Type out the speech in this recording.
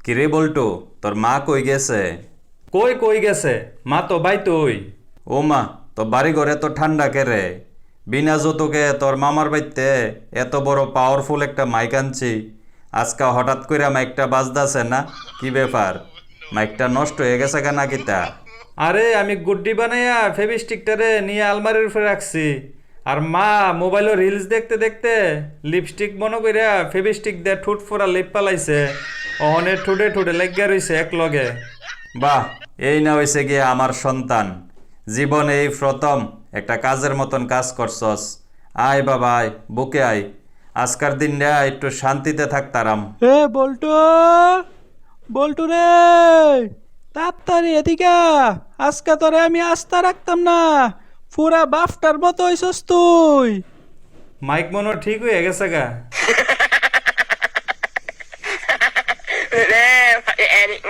কিরে বল্টু, তোর মা কই গেছে? কই কই গেছে? মা তো বাই তুই। ও মা, তোর বাড়ি ঘরে তো ঠান্ডা কেরে? বিনা যৌতুকে তোর মামার বাড়িতে এত বড় পাওয়ারফুল একটা মাইক আনছি, আজকা হঠাৎ করে মাইকটা বাজদাছে না, কি ব্যাপার? মাইকটা নষ্ট হয়ে গেছে কেন কিতা? আরে আমি গুড্ডি বানাইয়া ফেভিস্টিকটারে নিয়ে আলমারির উপরে রাখছি। আর মা মোবাইলে রিলস দেখতে দেখতে লিপস্টিক মনে কইরা ফেভিস্টিক দিয়ে ঠুট ফোরা লিপ পালাইছে। অহনে ঠুটে ঠুটে লেগিয়া রইছে এক লগে। বাহ, এই না হইছে গিয়ে আমার সন্তান, জীবনে এই প্রথম একটা কাজের মতন কাজ করছস। আয় বাবা আয়, বুকে আয়, আজকার দিনটা একটু শান্তিতে থাকতারাম। এ বল্টু, বল্টু রে, তাড়াতাড়ি এদিকে আ। আজকে তোরে আমি আস্থা রাখতাম না, পুরা বাফটার মতো হইছস তুই। মাইক মনে হয় ঠিক হয়ে গেছে গা। Leva, Eric,